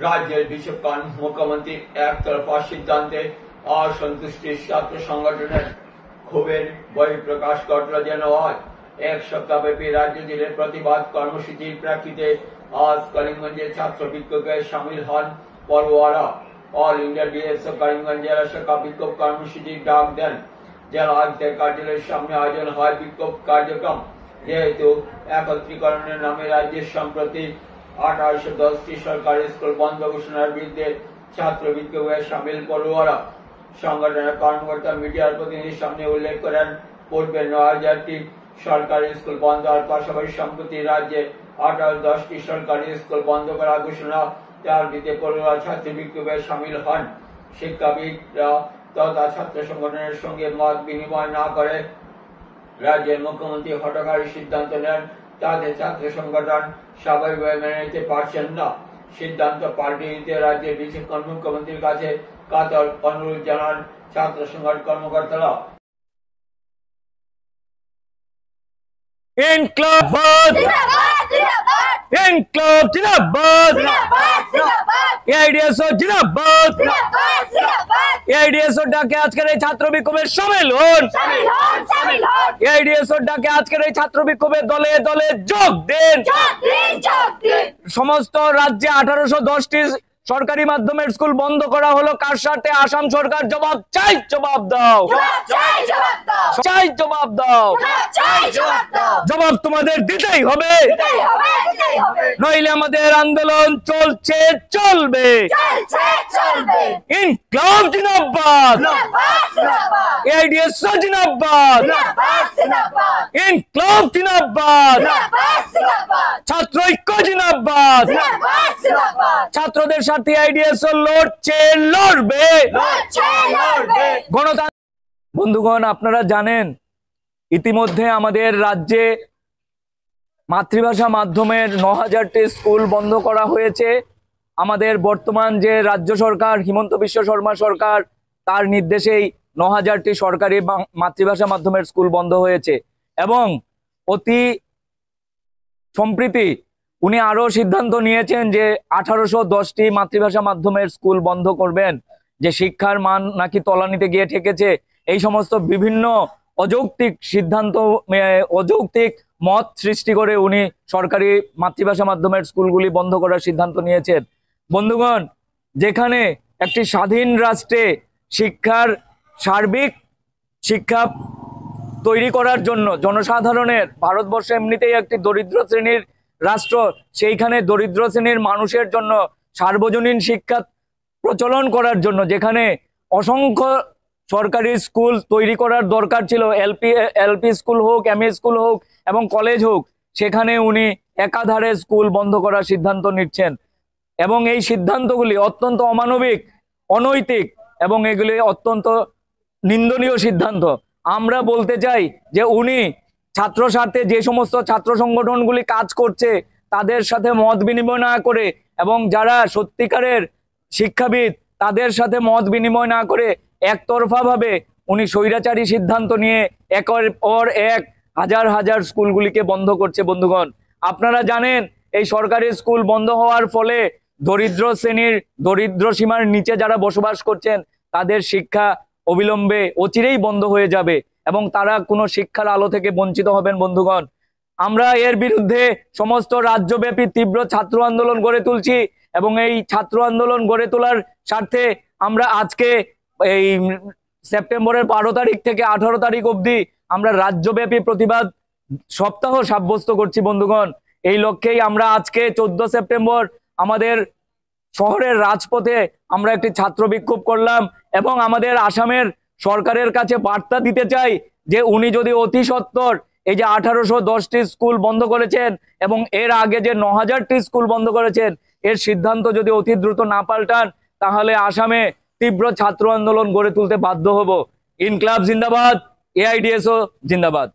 राज्य विशेषकर मुख्यमंत्री एकतरफा सिद्धांते असंतुष्टि छात्र संगठन क्षोभेर बहिःप्रकाश घटल जेन आज एक सप्ताहव्यापी राज्य जुड़े प्रतिबाद कर्मसूचिर प्रेक्षिते आज करीमगंजे छात्र विक्षोभे शामिल हन पड़ुआरा। ऑल इंडिया डीएसओ करीमगंज जिला शाखा विक्षोभ कर्मसूचिर डाक दें। जिला आयुक्त कार्यालय सामने आयोजन है विक्षोभ कार्यक्रम। जेहेतु एकत्रीकरण नामे राज्य सम्प्रति 1810টি सरकारी स्कूल बंद घोषणार बिरुद्धे छात्र विक्षोभे शामिल पड़ुआरा। संगठনের কর্মকর্তা মিডিয়ার প্রতিনিধির সামনে উল্লেখ করেন পূর্বে 9000টি সরকারি স্কুল বন্ধ হওয়ার পাশাপাশি সম্প্রতি রাজ্যে 1810টি সরকারি স্কুল বন্ধ করার ঘোষণা তার বিরুদ্ধে পড়ুয়া ছাত্র বিক্ষোভে শামিল হন। শিক্ষাবিদরা তথা ছাত্র সংগঠনের সঙ্গে মত বিনিময় না করে রাজ্যের মুখ্যমন্ত্রী হঠাৎ সিদ্ধান্ত নেন তাতে ছাত্র সংগঠন স্বাভাবিকভাবে মেনে নিতে পারছেন না। সিদ্ধান্ত পাল্টে দিতে রাজ্যের বিশেষজ্ঞ মুখ্যমন্ত্রীর কাছে কাতর অনুরোধ জানান ছাত্র সংগঠন কর্মকর্তারা। ইনকলাব ইনকলাব জিন্দাবাদ এআইডিএসও জিন্দাবাদ এআইডিএসও ডাকে আজকের এই ছাত্র বিক্ষোভে শামিল হন। এআইডিএসও ডাকে আজকের এই ছাত্র বিক্ষোভে দলে দলে যোগ দেন। সমস্ত রাজ্যে 1810টি সরকারি মাধ্যমের স্কুল বন্ধ করা হলো কার স্বার্থে? আসাম সরকার জবাব চাই, জবাব দাও, চাই জবাব দাও, জবাব তোমাদের দিতেই হবে, নইলে আমাদের আন্দোলন চলছে চলবে। ইনকলাব জিন্দাবাদ, এআইডিএসও জিন্দাবাদ, ইনকলাব জিন্দাবাদ, ছাত্র ঐক্য জিন্দাবাদ, ছাত্রদের সাথে আইডিএসও লড়ছে লড়বে। গণতন্ত্র বন্ধুগণ, আপনারা জানেন ইতিমধ্যে আমাদের রাজ্যে মাতৃভাষা মাধ্যমের 9000টি স্কুল বন্ধ করা হয়েছে। আমাদের বর্তমান যে রাজ্য সরকার হিমন্ত বিশ্ব শর্মা সরকার তার নির্দেশেই 9000টি সরকারি মাতৃভাষা মাধ্যমের স্কুল বন্ধ হয়েছে এবং অতি সম্প্রতি উনি আরো সিদ্ধান্ত নিয়েছেন যে 1810টি মাতৃভাষা মাধ্যমের স্কুল বন্ধ করবেন, যে শিক্ষার মান নাকি তলানিতে গিয়ে ঠেকেছে। এই সমস্ত বিভিন্ন অযৌক্তিক সিদ্ধান্ত, অযৌক্তিক মত সৃষ্টি করে উনি সরকারি মাতৃভাষা মাধ্যমের স্কুলগুলি বন্ধ করার সিদ্ধান্ত নিয়েছেন। বন্ধুগণ, যেখানে একটি স্বাধীন রাষ্ট্রে শিক্ষার সার্বিক শিক্ষা তৈরি করার জন্য জনসাধারণের, ভারতবর্ষ এমনিতেই একটি দরিদ্র শ্রেণীর রাষ্ট্র, সেইখানে দরিদ্র শ্রেণীর মানুষের জন্য সার্বজনীন শিক্ষা প্রচলন করার জন্য যেখানে অসংখ্য সরকারি স্কুল তৈরি করার দরকার ছিল, এলপি স্কুল হোক, এমএ স্কুল হোক এবং কলেজ হোক, সেখানে উনি একাধারে স্কুল বন্ধ করার সিদ্ধান্ত নিচ্ছেন এবং এই সিদ্ধান্তগুলি অত্যন্ত অমানবিক, অনৈতিক এবং এগুলি অত্যন্ত নিন্দনীয় সিদ্ধান্ত। আমরা বলতে চাই যে উনি ছাত্র স্বার্থে যে সমস্ত ছাত্র সংগঠনগুলি কাজ করছে তাদের সাথে মত বিনিময় না করে এবং যারা সত্যিকারের শিক্ষাবিদ তাদের সাথে মত বিনিময় না করে একতরফাভাবে উনি স্বৈরাচারী সিদ্ধান্ত নিয়ে একের পর এক হাজার হাজার স্কুলগুলিকে বন্ধ করছে। বন্ধুগণ, আপনারা জানেন এই সরকারি স্কুল বন্ধ হওয়ার ফলে দরিদ্র শ্রেণীর, দরিদ্র সীমার নিচে যারা বসবাস করছেন তাদের শিক্ষা অবিলম্বে অচিরেই বন্ধ হয়ে যাবে এবং তারা কোনো শিক্ষার আলো থেকে বঞ্চিত হবেন। বন্ধুগণ, আমরা এর বিরুদ্ধে সমস্ত রাজ্যব্যাপী তীব্র ছাত্র আন্দোলন গড়ে তুলছি এবং এই ছাত্র আন্দোলন গড়ে তোলার স্বার্থে আমরা আজকে এই সেপ্টেম্বরের 12 তারিখ থেকে 18 তারিখ অবধি আমরা রাজ্যব্যাপী প্রতিবাদ সপ্তাহ সাব্যস্ত করছি। বন্ধুগণ, এই লক্ষ্যেই আমরা আজকে 14 সেপ্টেম্বর আমাদের শহরের রাজপথে আমরা একটি ছাত্র বিক্ষোভ করলাম এবং আমাদের আসামের সরকারের কাছে বার্তা দিতে চাই যে উনি যদি অতি সত্বর এই যে 1810টি স্কুল বন্ধ করেছেন এবং এর আগে যে 9000টি স্কুল বন্ধ করেছেন এর সিদ্ধান্ত যদি অতি দ্রুত না পাল্টান তাহলে আসামে তীব্র ছাত্র আন্দোলন গড়ে তুলতে বাধ্য হব। ইনকলাব জিন্দাবাদ, এআইডিএসও জিন্দাবাদ।